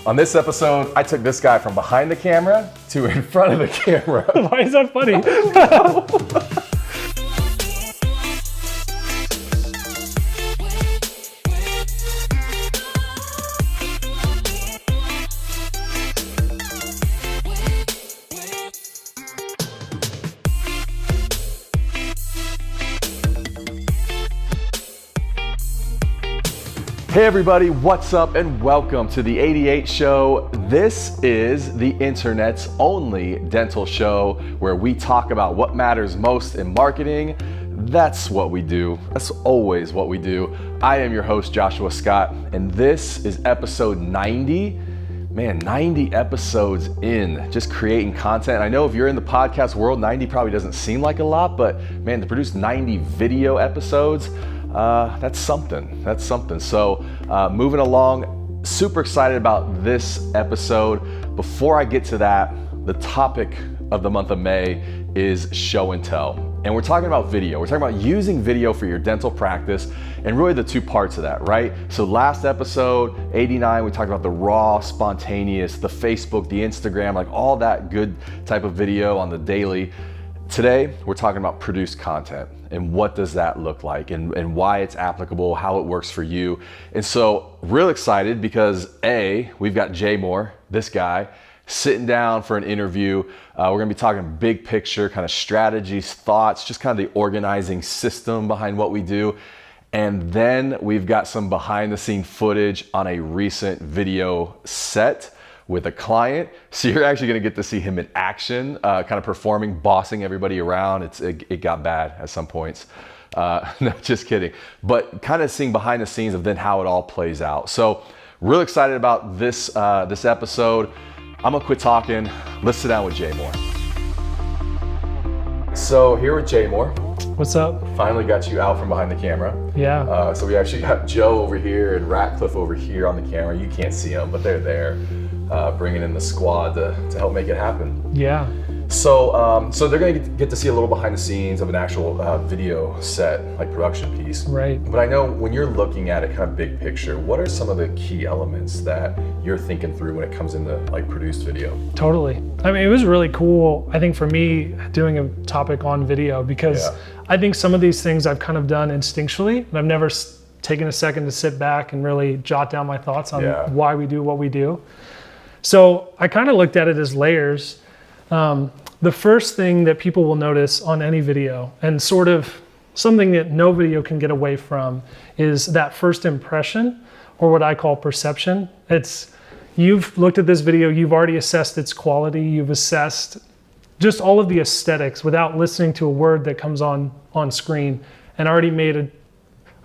On this episode, I took this guy from behind the camera to in front of the camera. Why is that funny? Hey everybody, what's up and welcome to the 88 Show. This is the internet's only dental show where we talk about what matters most in marketing. That's what we do. That's always what we do. I am your host, Joshua Scott, and this is episode 90. Man, 90 episodes in, just creating content. I know if you're in the podcast world, 90 probably doesn't seem like a lot, but man, to produce 90 video episodes, that's something. So moving along, super excited about this episode. Before I get to that, the topic of the month of May is show and tell. And we're talking about video. We're talking about using video for your dental practice and really the two parts of that, right? So last episode, 89, we talked about the raw, spontaneous, the Facebook, the Instagram, like all that good type of video on the daily. Today, we're talking about produced content and what does that look like and why it's applicable, how it works for you. And so real excited because we've got Jay Moore, this guy, sitting down for an interview. We're gonna be talking big picture, kind of strategies, thoughts, just kind of the organizing system behind what we do. And then we've got some behind the scene footage on a recent video set with a client. So you're actually gonna get to see him in action, kind of performing, bossing everybody around. It got bad at some points. No, just kidding. But kind of seeing behind the scenes of then how it all plays out. So real excited about this episode. I'm gonna quit talking. Let's sit down with Jay Moore. So here with Jay Moore. What's up? Finally got you out from behind the camera. Yeah. So we actually got Joe over here and Ratcliffe over here on the camera. You can't see them, but they're there. Bringing in the squad to help make it happen. Yeah. So they're gonna get to see a little behind the scenes of an actual video set, like production piece. Right. But I know when you're looking at it kind of big picture, what are some of the key elements that you're thinking through when it comes into like produced video? Totally. I mean, it was really cool, I think, for me doing a topic on video because I think some of these things I've kind of done instinctually, and I've never taken a second to sit back and really jot down my thoughts on why we do what we do. So I kind of looked at it as layers. The first thing that people will notice on any video, and sort of something that no video can get away from, is that first impression, or what I call perception. You've looked at this video, you've already assessed its quality, you've assessed just all of the aesthetics without listening to a word that comes on screen, and already made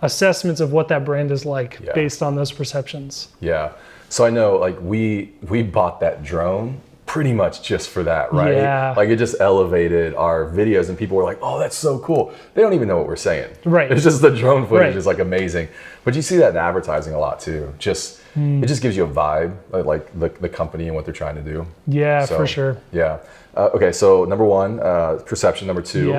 assessments of what that brand is like based on those perceptions. Yeah. So I know, like, we bought that drone pretty much just for that, right? Yeah. Like, it just elevated our videos and people were like, oh, that's so cool. They don't even know what we're saying. Right. It's just the drone footage is like amazing. But you see that in advertising a lot too. It just gives you a vibe, like the company and what they're trying to do. Yeah, for sure. Yeah. Okay, so number one, perception. Number two.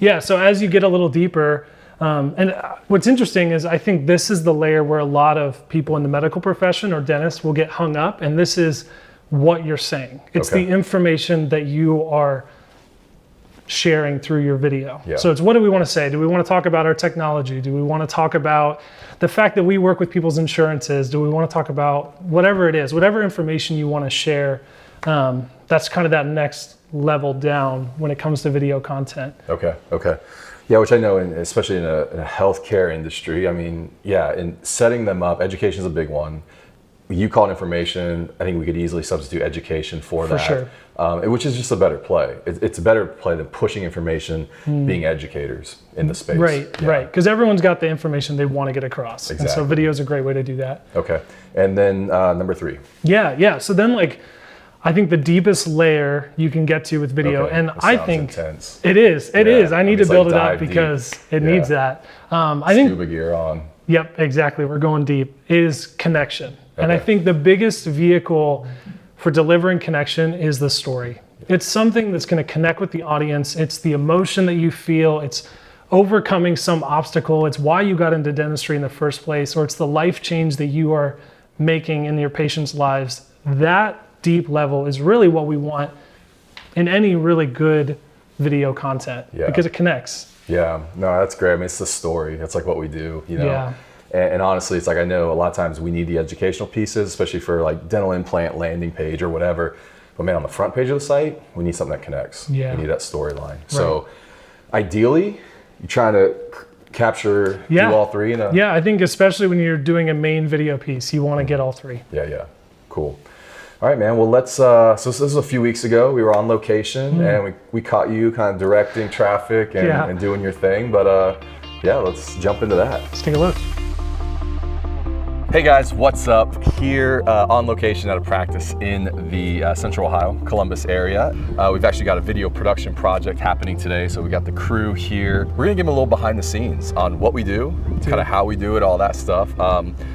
Yeah, so as you get a little deeper, and what's interesting is I think this is the layer where a lot of people in the medical profession or dentists will get hung up, and this is what you're saying. It's the information that you are sharing through your video. Yeah. So it's, what do we want to say? Do we want to talk about our technology? Do we want to talk about the fact that we work with people's insurances? Do we want to talk about whatever it is, whatever information you want to share? That's kind of that next level down when it comes to video content. Okay. Yeah, which I know, especially in a healthcare industry, I mean, in setting them up, education is a big one. You call it information. I think we could easily substitute education for that. For sure. Which is just a better play. It's a better play than pushing information, being educators in the space. Right. Because everyone's got the information they want to get across. Exactly. And so video is a great way to do that. Okay. And then number three. Yeah. So then, like, I think the deepest layer you can get to with video, and I think intense. It is. I need to build it up because it needs that. I think scuba gear on. Yep, exactly. We're going deep. Is connection, and I think the biggest vehicle for delivering connection is the story. It's something that's going to connect with the audience. It's the emotion that you feel. It's overcoming some obstacle. It's why you got into dentistry in the first place, or it's the life change that you are making in your patients' lives, that deep level is really what we want in any really good video content because it connects. Yeah, no, that's great. I mean, it's the story. That's like what we do, you know? Yeah. And honestly, it's like, I know a lot of times we need the educational pieces, especially for like dental implant landing page or whatever. But man, on the front page of the site, we need something that connects. Yeah. We need that storyline. So ideally, you're trying to capture do all three in a... Yeah, I think especially when you're doing a main video piece, you want to get all three. Yeah, cool. All right, man. Well, let's. So this was a few weeks ago. We were on location, and we caught you kind of directing traffic and doing your thing. But yeah, let's jump into that. Let's take a look. Hey guys, what's up? Here on location at a practice in the Central Ohio, Columbus area. We've actually got a video production project happening today, so we got the crew here. We're gonna give them a little behind the scenes on what we do, kind of how we do it, all that stuff.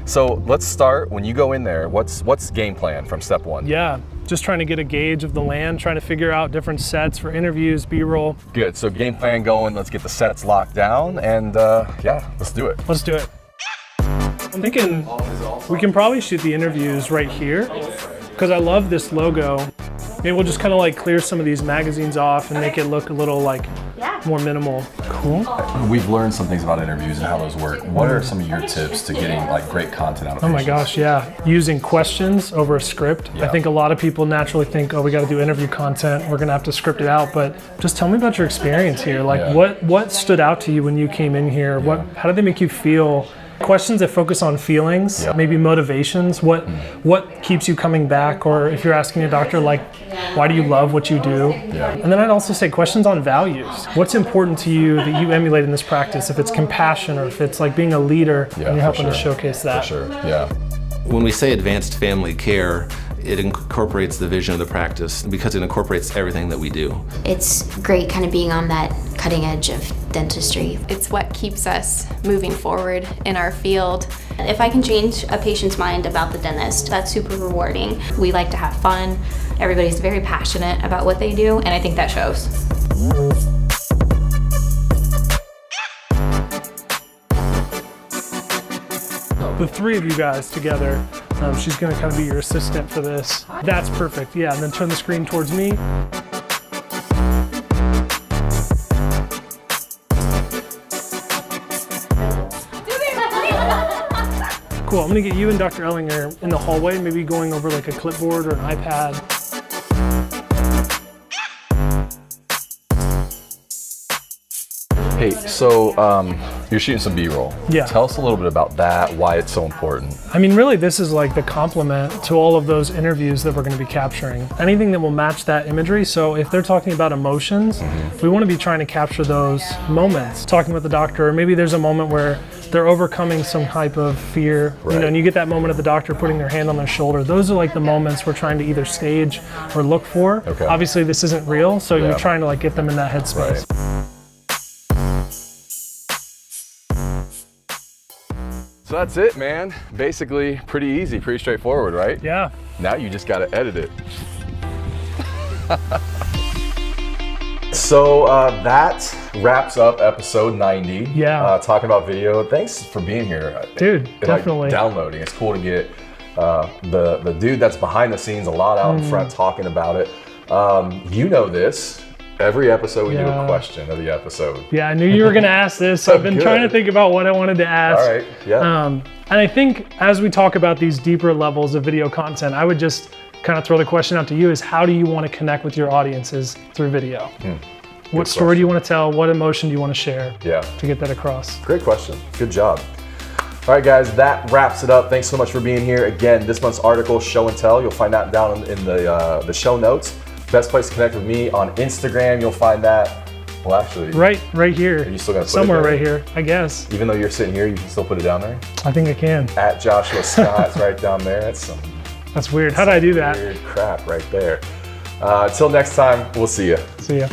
So let's start, when you go in there, what's game plan from step one? Yeah, just trying to get a gauge of the land, trying to figure out different sets for interviews, B-roll. Good, so game plan going, let's get the sets locked down, and yeah, let's do it. Let's do it. I'm thinking we can probably shoot the interviews right here because I love this logo. Maybe we'll just kind of like clear some of these magazines off and make it look a little like more minimal. Cool. We've learned some things about interviews and how those work. What are some of your tips to getting like great content out of patients? Oh my gosh, yeah. Using questions over a script. I think a lot of people naturally think, oh, we got to do interview content. We're going to have to script it out. But just tell me about your experience here. Like what stood out to you when you came in here? How did they make you feel? Questions that focus on feelings, maybe motivations, what keeps you coming back, or if you're asking a doctor, like, why do you love what you do? And then I'd also say questions on values. What's important to you that you emulate in this practice? If it's compassion or if it's like being a leader, and you're helping to showcase that. For sure, yeah. When we say advanced family care, it incorporates the vision of the practice because it incorporates everything that we do. It's great kind of being on that cutting edge of dentistry. It's what keeps us moving forward in our field. If I can change a patient's mind about the dentist, that's super rewarding. We like to have fun. Everybody's very passionate about what they do, and I think that shows. The three of you guys together, she's gonna kind of be your assistant for this. That's perfect, yeah, and then turn the screen towards me. Cool, I'm gonna get you and Dr. Ellinger in the hallway, maybe going over like a clipboard or an iPad. Hey, so you're shooting some B-roll. Yeah. Tell us a little bit about that, why it's so important. I mean, really, this is like the complement to all of those interviews that we're going to be capturing. Anything that will match that imagery. So if they're talking about emotions, we want to be trying to capture those moments. Talking with the doctor, or maybe there's a moment where they're overcoming some type of fear, you know, and you get that moment of the doctor putting their hand on their shoulder. Those are like the moments we're trying to either stage or look for. Okay. Obviously, this isn't real, so you're trying to like get them in that headspace. So that's it, man. Basically, pretty easy, pretty straightforward, right? Yeah. Now you just gotta edit it. So that wraps up episode 90. Yeah. Talking about video. Thanks for being here. Dude, definitely. Like, downloading. It's cool to get the dude that's behind the scenes a lot out in front talking about it. You know this. Every episode we do a question of the episode. Yeah, I knew you were going to ask this. So I've been trying to think about what I wanted to ask. All right, yeah. And I think as we talk about these deeper levels of video content, I would just kind of throw the question out to you is how do you want to connect with your audiences through video? What story do you want to tell? What emotion do you want to share to get that across? Great question. Good job. All right, guys, that wraps it up. Thanks so much for being here. Again, this month's article, Show and Tell, you'll find that down in the show notes. Best place to connect with me on Instagram. You'll find that. Well, actually, right here. Are you still gonna put somewhere it there? right here, I guess. Even though you're sitting here, you can still put it down there. I think I can. At Joshua Scott's right down there. That's weird. How did I do that? Weird crap right there. Until next time, we'll see you. See ya.